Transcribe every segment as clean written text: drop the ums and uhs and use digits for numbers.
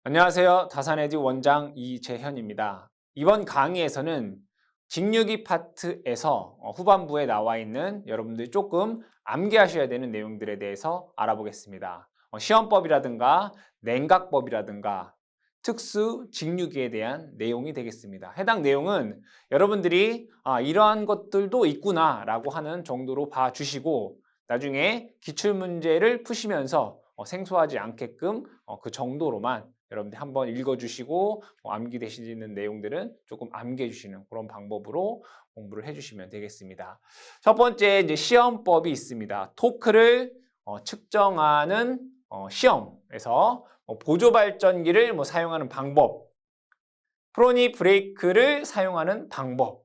안녕하세요. 다산에듀 원장 이재현입니다. 이번 강의에서는 직육이 파트에서 후반부에 나와 있는 여러분들이 조금 암기하셔야 되는 내용들에 대해서 알아보겠습니다. 시험법이라든가 냉각법이라든가 특수 직육에 대한 내용이 되겠습니다. 해당 내용은 여러분들이 이러한 것들도 있구나 라고 하는 정도로 봐주시고 나중에 기출문제를 푸시면서 생소하지 않게끔 그 정도로만 여러분들이 한번 읽어주시고 암기되시는 내용들은 조금 암기해주시는 그런 방법으로 공부를 해주시면 되겠습니다. 첫 번째 이제 시험법이 있습니다. 토크를 측정하는 시험에서 보조 발전기를 사용하는 방법, 프로니 브레이크를 사용하는 방법,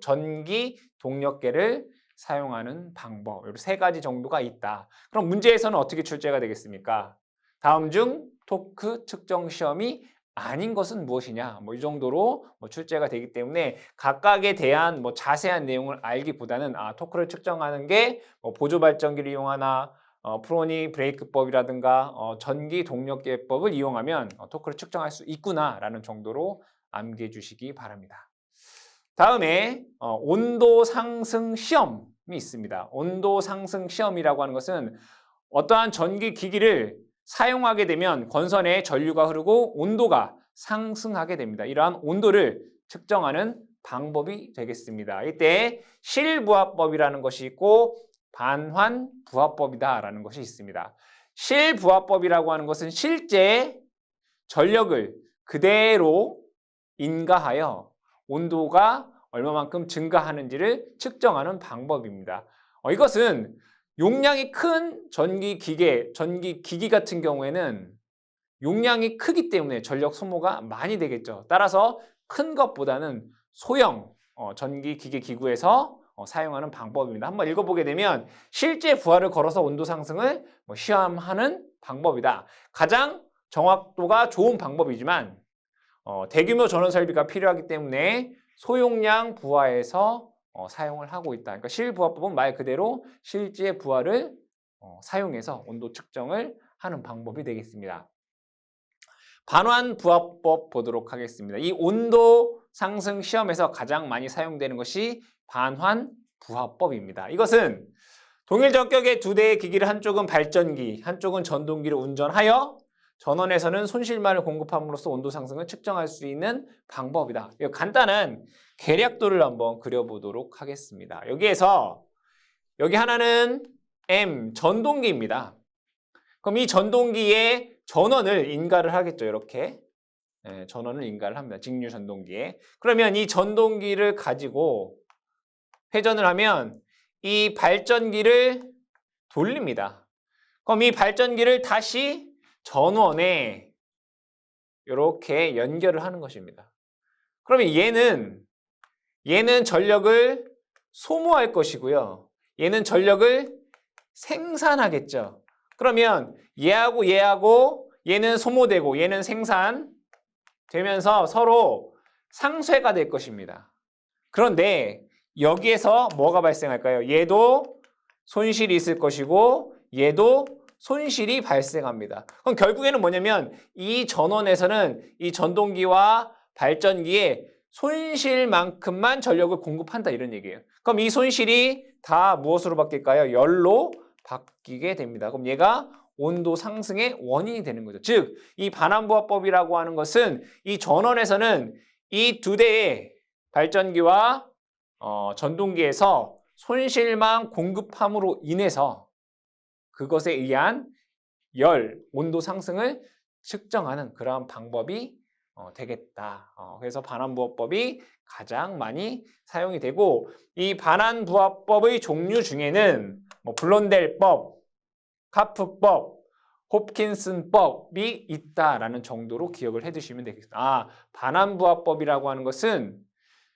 전기 동력계를 사용하는 방법, 이렇게 세 가지 정도가 있다. 그럼 문제에서는 어떻게 출제가 되겠습니까? 다음 중 토크 측정 시험이 아닌 것은 무엇이냐? 이 정도로 출제가 되기 때문에 각각에 대한 자세한 내용을 알기보다는 토크를 측정하는 게 보조 발전기를 이용하나 프로니 브레이크법이라든가 전기 동력계법을 이용하면 토크를 측정할 수 있구나라는 정도로 암기해 주시기 바랍니다. 다음에 온도 상승 시험이 있습니다. 온도 상승 시험이라고 하는 것은 어떠한 전기 기기를 사용하게 되면 건선에 전류가 흐르고 온도가 상승하게 됩니다. 이러한 온도를 측정하는 방법이 되겠습니다. 이때 실부하법이라는 것이 있고 반환부하법이다라는 것이 있습니다. 실부하법이라고 하는 것은 실제 전력을 그대로 인가하여 온도가 얼마만큼 증가하는지를 측정하는 방법입니다. 이것은 용량이 큰 전기 기기 같은 경우에는 용량이 크기 때문에 전력 소모가 많이 되겠죠. 따라서 큰 것보다는 소형 전기 기계 기구에서 사용하는 방법입니다. 한번 읽어보게 되면 실제 부하를 걸어서 온도 상승을 시험하는 방법이다. 가장 정확도가 좋은 방법이지만 대규모 전원 설비가 필요하기 때문에 소용량 부하에서 사용을 하고 있다. 그러니까 실부하법은 말 그대로 실제 부하를 사용해서 온도 측정을 하는 방법이 되겠습니다. 반환부하법 보도록 하겠습니다. 이 온도 상승 시험에서 가장 많이 사용되는 것이 반환부하법입니다. 이것은 동일 전격의 두 대의 기기를 한쪽은 발전기, 한쪽은 전동기를 운전하여 전원에서는 손실만을 공급함으로써 온도 상승을 측정할 수 있는 방법이다. 간단한 계략도를 한번 그려보도록 하겠습니다. 여기 하나는 M 전동기입니다. 그럼 이 전동기에 전원을 인가를 하겠죠. 이렇게 전원을 인가를 합니다. 직류 전동기에. 그러면 이 전동기를 가지고 회전을 하면 이 발전기를 돌립니다. 그럼 이 발전기를 다시 전원에 이렇게 연결을 하는 것입니다. 그러면 얘는 전력을 소모할 것이고요. 얘는 전력을 생산하겠죠. 그러면 얘하고 얘는 소모되고 얘는 생산되면서 서로 상쇄가 될 것입니다. 그런데 여기에서 뭐가 발생할까요? 얘도 손실이 있을 것이고 얘도 손실이 발생합니다. 그럼 결국에는 뭐냐면 이 전원에서는 이 전동기와 발전기에 손실만큼만 전력을 공급한다 이런 얘기예요. 그럼 이 손실이 다 무엇으로 바뀔까요? 열로 바뀌게 됩니다. 그럼 얘가 온도 상승의 원인이 되는 거죠. 즉, 이 반환부하법이라고 하는 것은 이 전원에서는 이 두 대의 발전기와 전동기에서 손실만 공급함으로 인해서 그것에 의한 온도 상승을 측정하는 그러한 방법이 되겠다. 그래서 반환부하법이 가장 많이 사용이 되고 이 반환부하법의 종류 중에는 블론델법, 카프법, 홉킨슨법이 있다라는 정도로 기억을 해두시면 되겠습니다. 반환부하법이라고 하는 것은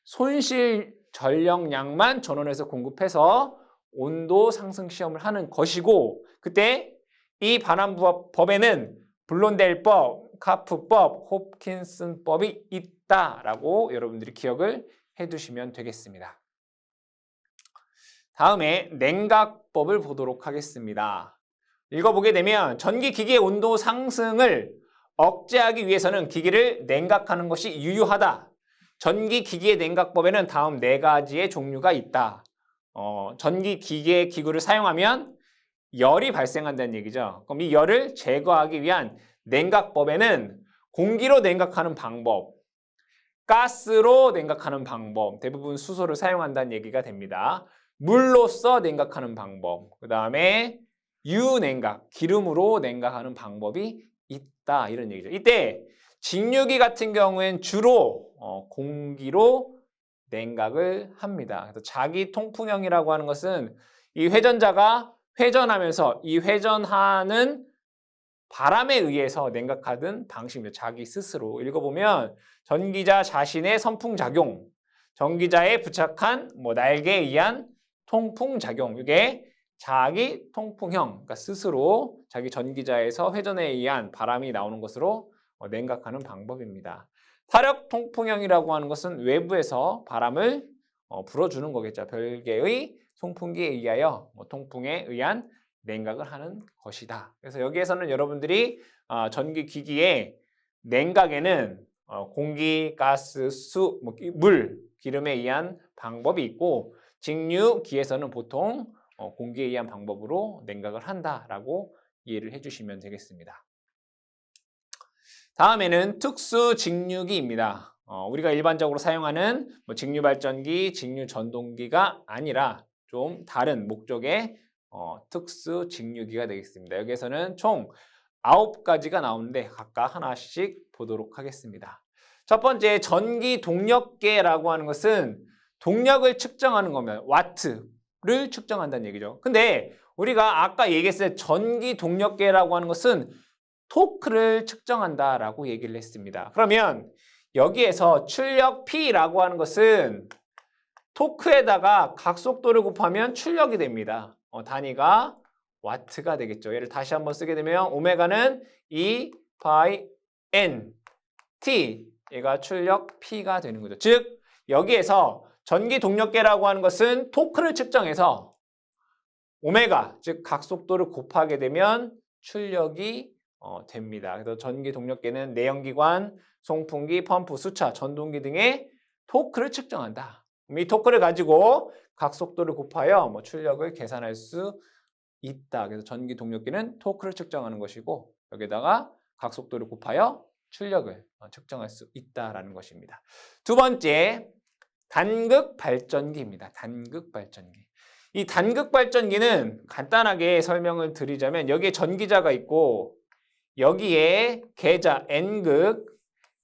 손실 전력량만 전원에서 공급해서 온도 상승 시험을 하는 것이고 그때 이 반환부하법에는 블론델법, 카프법, 홉킨슨법이 있다라고 여러분들이 기억을 해두시면 되겠습니다. 다음에 냉각법을 보도록 하겠습니다. 읽어보게 되면 전기기기의 온도 상승을 억제하기 위해서는 기기를 냉각하는 것이 유효하다. 전기 기기의 냉각법에는 다음 4가지의 종류가 있다. 전기 기계 기구를 사용하면 열이 발생한다는 얘기죠. 그럼 이 열을 제거하기 위한 냉각법에는 공기로 냉각하는 방법, 가스로 냉각하는 방법, 대부분 수소를 사용한다는 얘기가 됩니다. 물로써 냉각하는 방법, 그 다음에 유냉각, 기름으로 냉각하는 방법이 있다. 이런 얘기죠. 이때 직류기 같은 경우엔 주로 공기로 냉각을 합니다. 그래서 자기 통풍형이라고 하는 것은 이 회전자가 회전하면서 이 회전하는 바람에 의해서 냉각하던 방식입니다. 자기 스스로 읽어보면 전기자 자신의 선풍작용, 전기자에 부착한 날개에 의한 통풍작용, 이게 자기 통풍형, 그러니까 스스로 자기 전기자에서 회전에 의한 바람이 나오는 것으로 냉각하는 방법입니다. 타력 통풍형이라고 하는 것은 외부에서 바람을 불어주는 거겠죠. 별개의 통풍기에 의하여 통풍에 의한 냉각을 하는 것이다. 그래서 여기에서는 여러분들이 전기기기의 냉각에는 공기, 가스, 수, 물, 기름에 의한 방법이 있고 직류기에서는 보통 공기에 의한 방법으로 냉각을 한다라고 이해를 해주시면 되겠습니다. 다음에는 특수 직류기입니다. 우리가 일반적으로 사용하는 직류발전기, 직류전동기가 아니라 좀 다른 목적의 특수 직류기가 되겠습니다. 여기에서는 총 9가지가 나오는데 각각 하나씩 보도록 하겠습니다. 첫 번째, 전기 동력계라고 하는 것은 동력을 측정하는 겁니다. 와트를 측정한다는 얘기죠. 근데 우리가 아까 얘기했을 때 전기 동력계라고 하는 것은 토크를 측정한다라고 얘기를 했습니다. 그러면 여기에서 출력 P라고 하는 것은 토크에다가 각속도를 곱하면 출력이 됩니다. 단위가 와트가 되겠죠. 얘를 다시 한번 쓰게 되면 오메가는 2 파이 N T, 얘가 출력 P가 되는 거죠. 즉 여기에서 전기 동력계라고 하는 것은 토크를 측정해서 오메가, 즉 각속도를 곱하게 되면 출력이 됩니다. 그래서 전기 동력계는 내연기관, 송풍기, 펌프, 수차, 전동기 등의 토크를 측정한다. 이 토크를 가지고 각속도를 곱하여 출력을 계산할 수 있다. 그래서 전기 동력계는 토크를 측정하는 것이고 여기다가 각속도를 곱하여 출력을 측정할 수 있다라는 것입니다. 두 번째, 단극 발전기입니다. 단극 발전기. 이 단극 발전기는 간단하게 설명을 드리자면 여기에 전기자가 있고 여기에 계자 N극,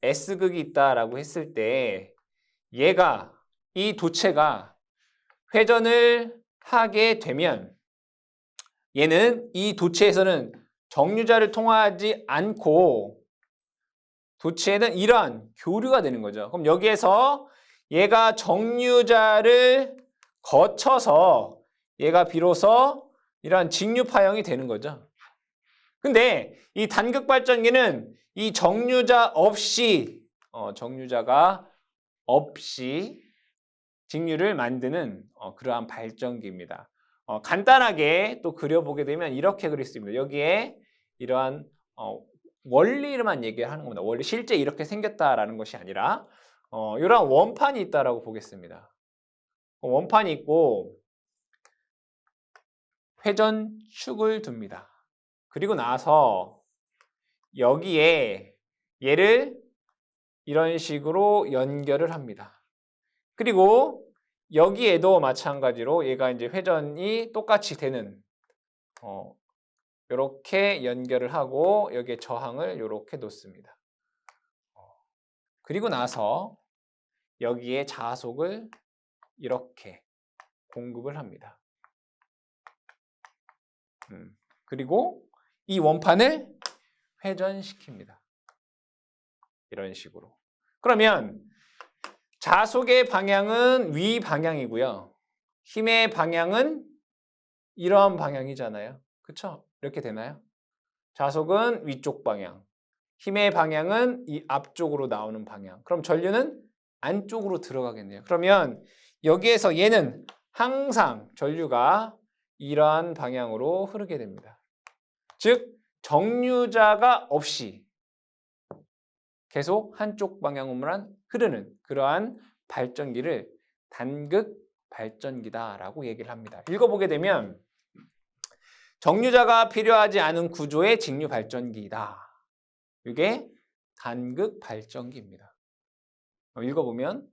S극이 있다라고 했을 때 얘가 이 도체가 회전을 하게 되면 얘는 이 도체에서는 정류자를 통하지 않고 도체에는 이러한 교류가 되는 거죠. 그럼 여기에서 얘가 정류자를 거쳐서 얘가 비로소 이러한 직류파형이 되는 거죠. 근데 이 단극 발전기는 이 정류자 없이 정류자가 없이 직류를 만드는 그러한 발전기입니다. 간단하게 또 그려보게 되면 이렇게 그릴 수 있습니다. 여기에 이러한 원리만 얘기하는 겁니다. 원리 실제 이렇게 생겼다라는 것이 아니라 이러한 원판이 있다라고 보겠습니다. 원판이 있고 회전축을 둡니다. 그리고 나서 여기에 얘를 이런 식으로 연결을 합니다. 그리고 여기에도 마찬가지로 얘가 이제 회전이 똑같이 되는 이렇게 연결을 하고 여기에 저항을 이렇게 놓습니다. 그리고 나서 여기에 자속을 이렇게 공급을 합니다. 그리고 이 원판을 회전시킵니다. 이런 식으로. 그러면 자속의 방향은 위 방향이고요. 힘의 방향은 이런 방향이잖아요. 그렇죠? 이렇게 되나요? 자속은 위쪽 방향, 힘의 방향은 이 앞쪽으로 나오는 방향. 그럼 전류는 안쪽으로 들어가겠네요. 그러면 여기에서 얘는 항상 전류가 이러한 방향으로 흐르게 됩니다. 즉 정류자가 없이 계속 한쪽 방향으로만 흐르는 그러한 발전기를 단극 발전기다라고 얘기를 합니다. 읽어보게 되면 정류자가 필요하지 않은 구조의 직류 발전기이다. 이게 단극 발전기입니다. 읽어보면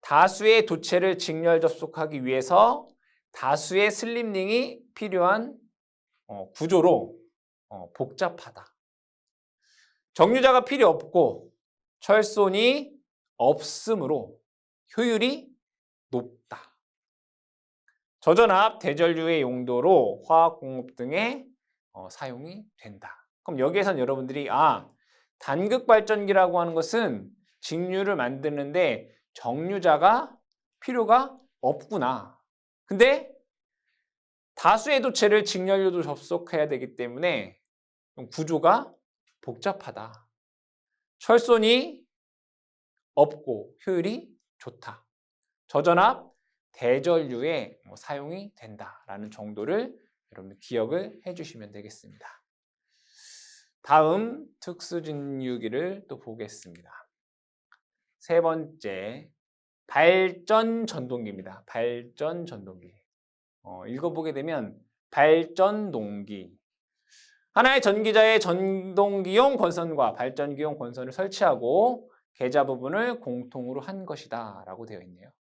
다수의 도체를 직렬 접속하기 위해서 다수의 슬립링이 필요한 구조로 복잡하다. 정류자가 필요 없고 철손이 없으므로 효율이 높다. 저전압, 대전류의 용도로 화학공업 등에 사용이 된다. 그럼 여기에선 여러분들이 단극 발전기라고 하는 것은 직류를 만드는데 정류자가 필요가 없구나. 근데 다수의 도체를 직렬료도 접속해야 되기 때문에 구조가 복잡하다. 철손이 없고 효율이 좋다. 저전압, 대전류에 사용이 된다라는 정도를 여러분 기억을 해주시면 되겠습니다. 다음 특수직류기를 또 보겠습니다. 세 번째, 발전 전동기입니다. 발전 전동기. 읽어보게 되면 발전 동기. 하나의 전기자의 전동기용 권선과 발전기용 권선을 설치하고 계좌 부분을 공통으로 한 것이다 라고 되어 있네요.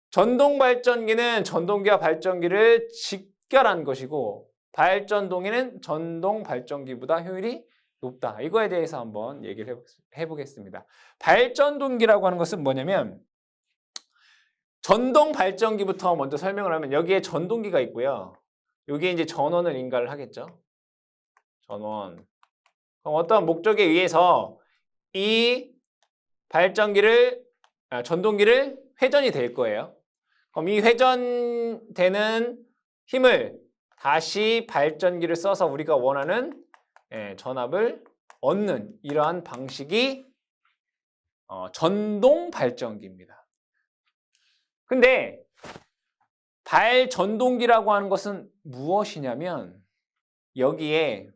전동 발전기는 전동기와 발전기를 직결한 것이고 발전동기는 전동 발전기보다 효율이 높다. 이거에 대해서 한번 얘기를 해보겠습니다. 발전동기라고 하는 것은 뭐냐면 전동 발전기부터 먼저 설명을 하면 여기에 전동기가 있고요. 여기에 이제 전원을 인가를 하겠죠. 전원. 그럼 어떤 목적에 의해서 이 전동기를 회전이 될 거예요. 그럼 이 회전되는 힘을 다시 발전기를 써서 우리가 원하는 전압을 얻는 이러한 방식이 전동 발전기입니다. 근데 발전동기라고 하는 것은 무엇이냐면 여기에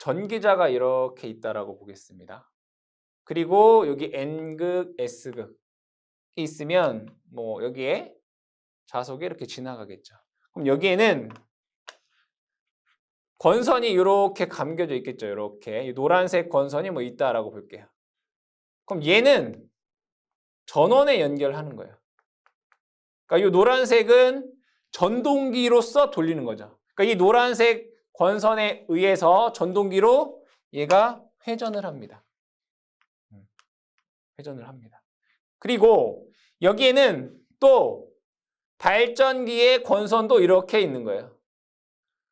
전기자가 이렇게 있다라고 보겠습니다. 그리고 여기 N극, S극이 있으면 여기에 자석이 이렇게 지나가겠죠. 그럼 여기에는 권선이 이렇게 감겨져 있겠죠. 이렇게 노란색 권선이 있다라고 볼게요. 그럼 얘는 전원에 연결하는 거예요. 그러니까 이 노란색은 전동기로서 돌리는 거죠. 그러니까 이 노란색 권선에 의해서 전동기로 얘가 회전을 합니다. 회전을 합니다. 그리고 여기에는 또 발전기의 권선도 이렇게 있는 거예요.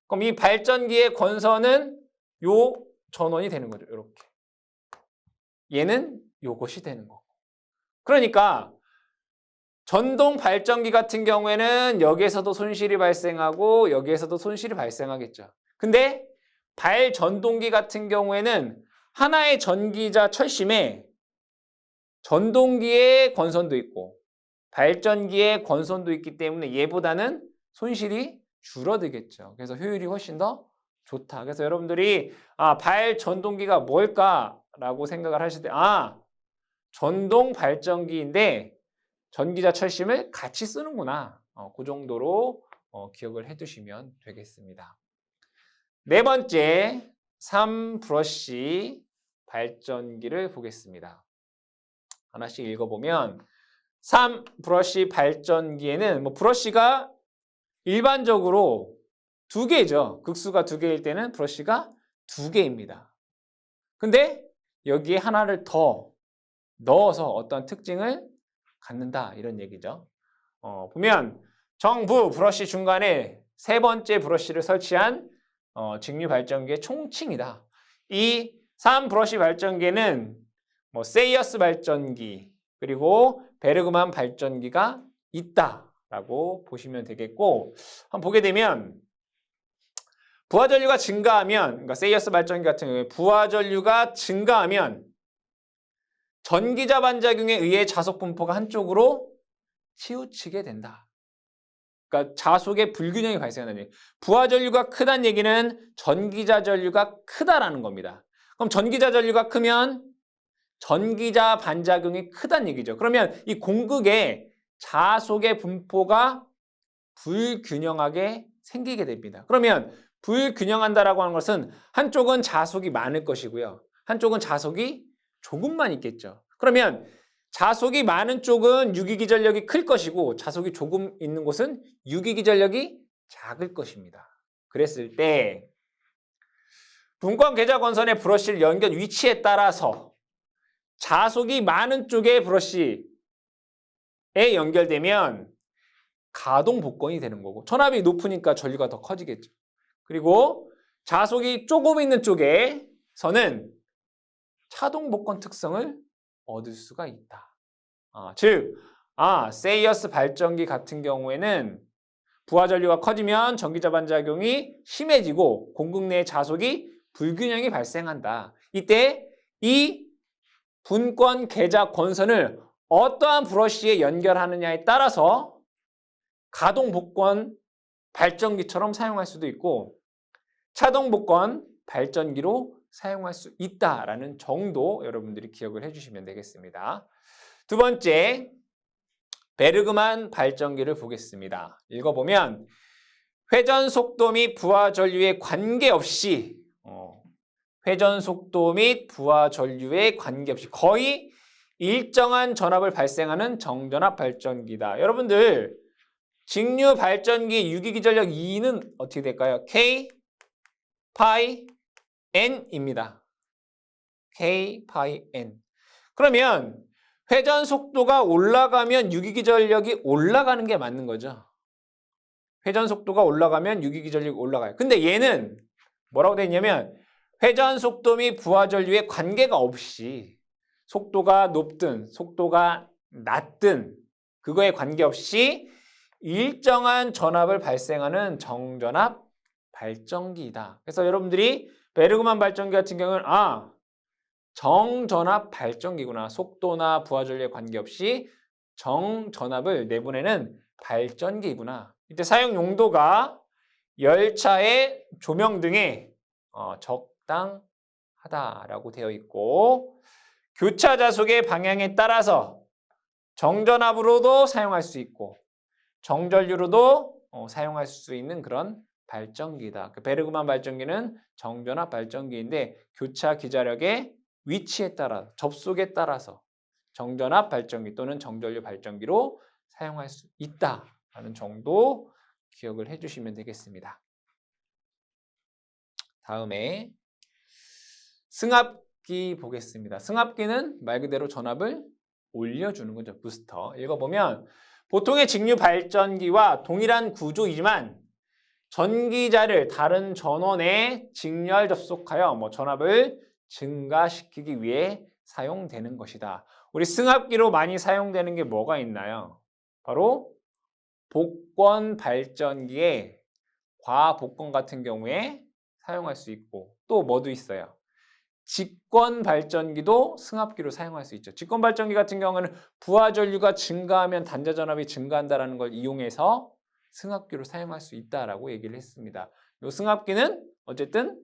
그럼 이 발전기의 권선은 요 전원이 되는 거죠. 이렇게. 얘는 요것이 되는 거고. 그러니까 전동 발전기 같은 경우에는 여기에서도 손실이 발생하고 여기에서도 손실이 발생하겠죠. 근데 발전동기 같은 경우에는 하나의 전기자 철심에 전동기의 권선도 있고 발전기의 권선도 있기 때문에 얘보다는 손실이 줄어들겠죠. 그래서 효율이 훨씬 더 좋다. 그래서 여러분들이 발전동기가 뭘까라고 생각을 하실 때 전동 발전기인데 전기자 철심을 같이 쓰는구나. 그 정도로 기억을 해두시면 되겠습니다. 네 번째, 3브러쉬 발전기를 보겠습니다. 하나씩 읽어보면 3브러쉬 발전기에는 브러쉬가 일반적으로 2개죠. 극수가 2개일 때는 브러쉬가 2개입니다. 근데 여기에 하나를 더 넣어서 어떤 특징을 갖는다 이런 얘기죠. 보면 정부 브러쉬 중간에 세 번째 브러쉬를 설치한 직류 발전기의 총칭이다. 이 3브러쉬 발전기는 세이어스 발전기 그리고 베르그만 발전기가 있다라고 보시면 되겠고 한번 보게 되면 부하전류가 증가하면 그러니까 세이어스 발전기 같은 경우에 부하전류가 증가하면 전기자 반작용에 의해 자석 분포가 한쪽으로 치우치게 된다. 그러니까 자속의 불균형이 발생한다는 얘기. 부하 전류가 크다는 얘기는 전기자 전류가 크다라는 겁니다. 그럼 전기자 전류가 크면 전기자 반작용이 크다는 얘기죠. 그러면 이 공극의 자속의 분포가 불균형하게 생기게 됩니다. 그러면 불균형한다라고 하는 것은 한쪽은 자속이 많을 것이고요. 한쪽은 자속이 조금만 있겠죠. 그러면 자속이 많은 쪽은 유기기전력이 클 것이고 자속이 조금 있는 곳은 유기기전력이 작을 것입니다. 그랬을 때 분권 계좌 건선의 브러쉬를 연결 위치에 따라서 자속이 많은 쪽의 브러쉬에 연결되면 가동 복권이 되는 거고 전압이 높으니까 전류가 더 커지겠죠. 그리고 자속이 조금 있는 쪽에서는 차동 복권 특성을 얻을 수가 있다. 세이어스 발전기 같은 경우에는 부하 전류가 커지면 전기자 반작용이 심해지고 공극 내 자속이 불균형이 발생한다. 이때 이 분권 계좌 권선을 어떠한 브러쉬에 연결하느냐에 따라서 가동 복권 발전기처럼 사용할 수도 있고 차동 복권 발전기로 사용할 수 있다라는 정도 여러분들이 기억을 해주시면 되겠습니다. 두 번째, 베르그만 발전기를 보겠습니다. 읽어보면 회전 속도 및 부하 전류에 관계없이 회전 속도 및 부하 전류에 관계없이 거의 일정한 전압을 발생하는 정전압 발전기다. 여러분들 직류 발전기 유기기전력 E는 어떻게 될까요? K 파이 N입니다. K 파이 N. 그러면 회전 속도가 올라가면 유기기전력이 올라가는 게 맞는 거죠. 회전 속도가 올라가면 유기기전력이 올라가요. 근데 얘는 뭐라고 되어 있냐면 회전 속도 및 부하 전류에 관계가 없이 속도가 높든 속도가 낮든 그거에 관계없이 일정한 전압을 발생하는 정전압 발전기이다. 그래서 여러분들이 베르그만 발전기 같은 경우는 정전압 발전기구나. 속도나 부하 전류에 관계없이 정전압을 내보내는 발전기구나. 이때 사용 용도가 열차의 조명 등에 적당하다라고 되어 있고 교차 자속의 방향에 따라서 정전압으로도 사용할 수 있고 정전류로도 사용할 수 있는 그런 발전기다. 베르그만 발전기는 정전압 발전기인데 교차 기자력의 위치에 따라 접속에 따라서 정전압 발전기 또는 정전류 발전기로 사용할 수 있다라는 정도 기억을 해주시면 되겠습니다. 다음에 승합기 보겠습니다. 승합기는 말 그대로 전압을 올려주는 거죠. 부스터. 읽어보면 보통의 직류 발전기와 동일한 구조이지만 전기자를 다른 전원에 직렬 접속하여 전압을 증가시키기 위해 사용되는 것이다. 우리 승합기로 많이 사용되는 게 뭐가 있나요? 바로 복권 발전기에 과복권 같은 경우에 사용할 수 있고 또 뭐도 있어요? 직권 발전기도 승합기로 사용할 수 있죠. 직권 발전기 같은 경우는 부하 전류가 증가하면 단자 전압이 증가한다는 걸 이용해서 승합기로 사용할 수 있다라고 얘기를 했습니다. 이 승합기는 어쨌든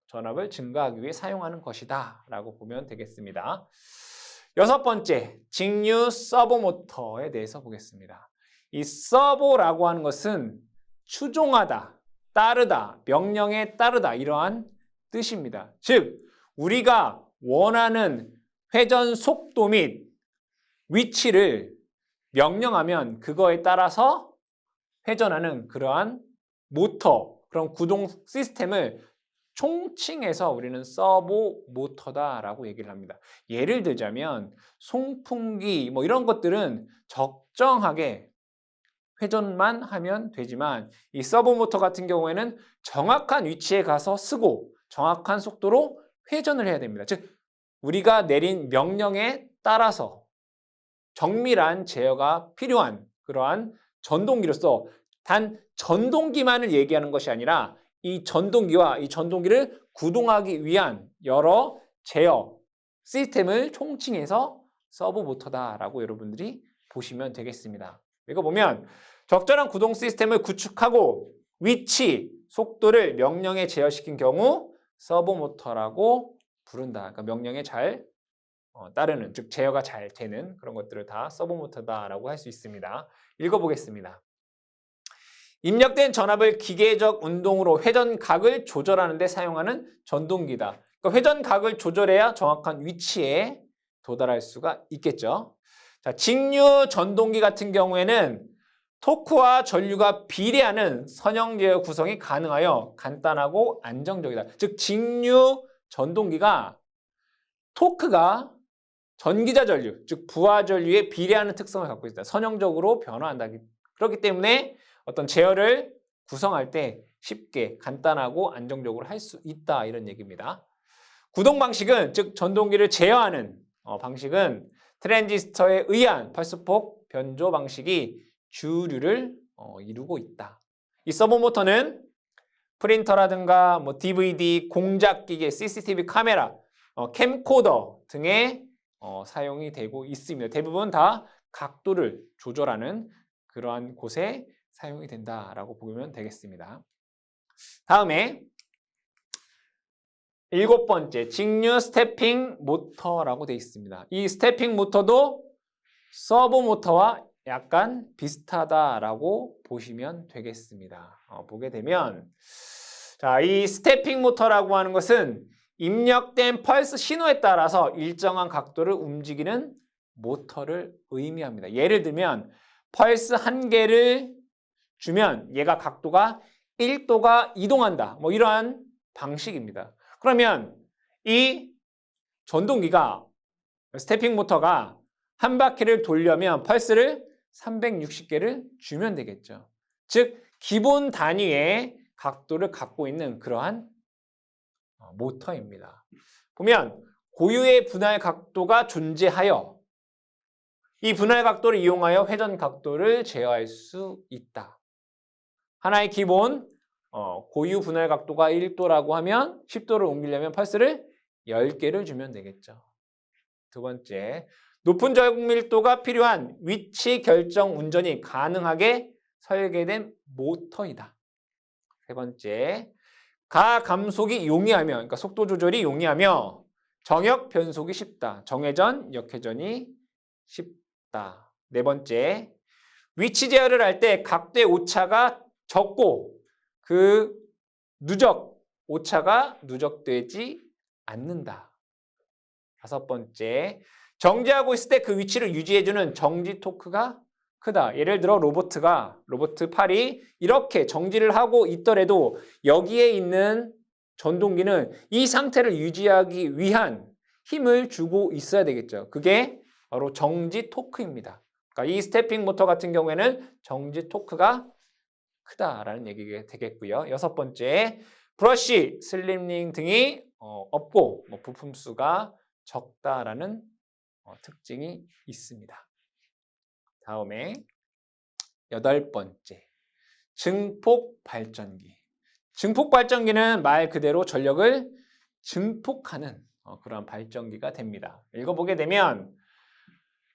전압을 증가하기 위해 사용하는 것이다 라고 보면 되겠습니다. 여섯 번째, 직류 서보 모터에 대해서 보겠습니다. 이 서보라고 하는 것은 추종하다, 따르다, 명령에 따르다 이러한 뜻입니다. 즉 우리가 원하는 회전 속도 및 위치를 명령하면 그거에 따라서 회전하는 그러한 모터, 그런 구동 시스템을 총칭해서 우리는 서보 모터다라고 얘기를 합니다. 예를 들자면 송풍기 이런 것들은 적정하게 회전만 하면 되지만 이 서보 모터 같은 경우에는 정확한 위치에 가서 쓰고 정확한 속도로 회전을 해야 됩니다. 즉 우리가 내린 명령에 따라서 정밀한 제어가 필요한 그러한 전동기로서 단 전동기만을 얘기하는 것이 아니라 이 전동기와 이 전동기를 구동하기 위한 여러 제어 시스템을 총칭해서 서보 모터다라고 여러분들이 보시면 되겠습니다. 이거 보면 적절한 구동 시스템을 구축하고 위치, 속도를 명령에 제어시킨 경우 서버모터라고 부른다. 그러니까 명령에 잘 따르는, 즉 제어가 잘 되는 그런 것들을 다 서버모터다라고 할 수 있습니다. 읽어보겠습니다. 입력된 전압을 기계적 운동으로 회전각을 조절하는 데 사용하는 전동기다. 그러니까 회전각을 조절해야 정확한 위치에 도달할 수가 있겠죠. 자, 직류 전동기 같은 경우에는 토크와 전류가 비례하는 선형 제어 구성이 가능하여 간단하고 안정적이다. 즉 직류 전동기가 토크가 전기자 전류, 즉 부하 전류에 비례하는 특성을 갖고 있다. 선형적으로 변화한다. 그렇기 때문에 어떤 제어를 구성할 때 쉽게 간단하고 안정적으로 할 수 있다. 이런 얘기입니다. 구동 방식은, 즉 전동기를 제어하는 방식은 트랜지스터에 의한 펄스폭 변조 방식이 주류를 이루고 있다. 이 서버모터는 프린터라든가 DVD, 공작기계, CCTV 카메라, 캠코더 등에 사용이 되고 있습니다. 대부분 다 각도를 조절하는 그러한 곳에 사용이 된다라고 보면 되겠습니다. 다음에 7번째, 직류 스태핑 모터라고 되어 있습니다. 이 스태핑 모터도 서버 모터와 약간 비슷하다라고 보시면 되겠습니다. 보게 되면, 자, 이 스태핑 모터라고 하는 것은 입력된 펄스 신호에 따라서 일정한 각도를 움직이는 모터를 의미합니다. 예를 들면 펄스 한 개를 주면 얘가 각도가 1도가 이동한다. 뭐 이러한 방식입니다. 그러면 이 전동기가, 스태핑 모터가 한 바퀴를 돌려면 펄스를 360개를 주면 되겠죠. 즉 기본 단위의 각도를 갖고 있는 그러한 모터입니다. 보면 고유의 분할 각도가 존재하여 이 분할 각도를 이용하여 회전 각도를 제어할 수 있다. 하나의 기본 고유 분할 각도가 1도라고 하면 10도를 옮기려면 펄스를 10개를 주면 되겠죠. 두 번째, 높은 정밀도가 필요한 위치 결정 운전이 가능하게 설계된 모터이다. 세 번째, 가감속이 용이하며, 그러니까 속도 조절이 용이하며 정역 변속이 쉽다. 정회전, 역회전이 쉽다. 네 번째, 위치 제어를 할 때 각도의 오차가 적고 그 누적, 오차가 누적되지 않는다. 다섯 번째, 정지하고 있을 때 그 위치를 유지해주는 정지 토크가 크다. 예를 들어 로봇 팔이 이렇게 정지를 하고 있더라도 여기에 있는 전동기는 이 상태를 유지하기 위한 힘을 주고 있어야 되겠죠. 그게 바로 정지 토크입니다. 그러니까 이 스태핑 모터 같은 경우에는 정지 토크가 크다라는 얘기가 되겠고요. 여섯 번째, 브러쉬, 슬립링 등이 없고 부품 수가 적다라는 특징이 있습니다. 다음에 8번째, 증폭 발전기. 증폭 발전기는 말 그대로 전력을 증폭하는 그런 발전기가 됩니다. 읽어보게 되면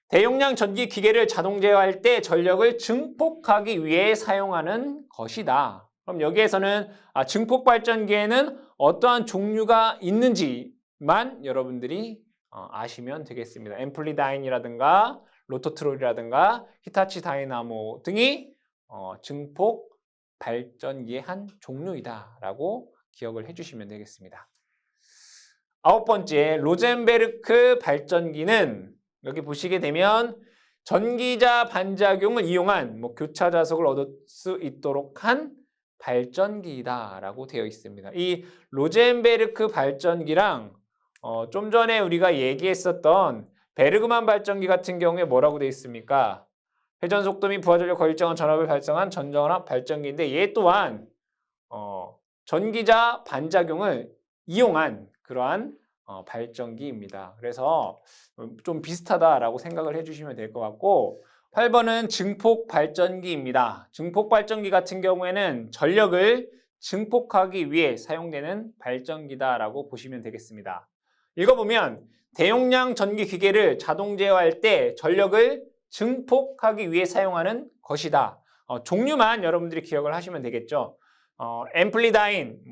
대용량 전기 기계를 자동 제어할 때 전력을 증폭하기 위해 사용하는 것이다. 그럼 여기에서는 증폭 발전기에는 어떠한 종류가 있는지만 여러분들이 아시면 되겠습니다. 앰플리다인이라든가 로토트롤이라든가 히타치 다이나모 등이 증폭 발전기의 한 종류이다라고 기억을 해주시면 되겠습니다. 9번째, 로젠베르크 발전기는 여기 보시게 되면 전기자 반작용을 이용한 교차 자석을 얻을 수 있도록 한 발전기다라고 되어 있습니다. 이 로젠베르크 발전기랑 좀 전에 우리가 얘기했었던 베르그만 발전기 같은 경우에 뭐라고 되어 있습니까? 회전 속도 및 부하 전력 거일정한 전압을 발생한 전전압 발전기인데 얘 또한 전기자 반작용을 이용한 그러한 발전기입니다. 그래서 좀 비슷하다라고 생각을 해주시면 될 것 같고 8번은 증폭 발전기입니다. 증폭 발전기 같은 경우에는 전력을 증폭하기 위해 사용되는 발전기다라고 보시면 되겠습니다. 읽어보면 대용량 전기 기계를 자동 제어할 때 전력을 증폭하기 위해 사용하는 것이다. 종류만 여러분들이 기억을 하시면 되겠죠. 앰플리다인,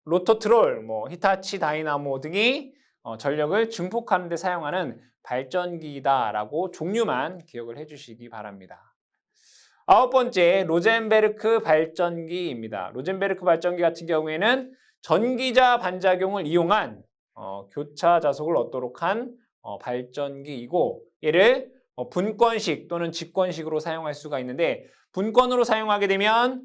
로토트롤, 히타치 다이나모 등이 전력을 증폭하는 데 사용하는 발전기다라고 종류만 기억을 해주시기 바랍니다. 9번째, 로젠베르크 발전기입니다. 로젠베르크 발전기 같은 경우에는 전기자 반작용을 이용한 교차 자속을 얻도록 한 발전기이고, 얘를 분권식 또는 직권식으로 사용할 수가 있는데, 분권으로 사용하게 되면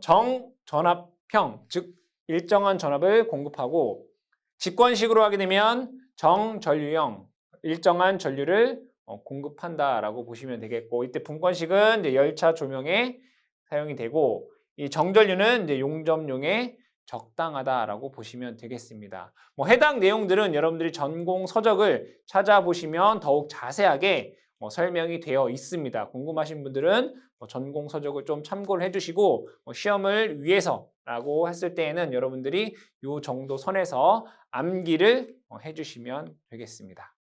정전압형, 즉 일정한 전압을 공급하고, 직권식으로 하게 되면 정전류형, 일정한 전류를 공급한다라고 보시면 되겠고, 이때 분권식은 이제 열차 조명에 사용이 되고, 이 정전류는 이제 용접용에 적당하다라고 보시면 되겠습니다. 해당 내용들은 여러분들이 전공 서적을 찾아보시면 더욱 자세하게 설명이 되어 있습니다. 궁금하신 분들은 전공 서적을 좀 참고를 해주시고, 시험을 위해서라고 했을 때에는 여러분들이 이 정도 선에서 암기를 해주시면 되겠습니다.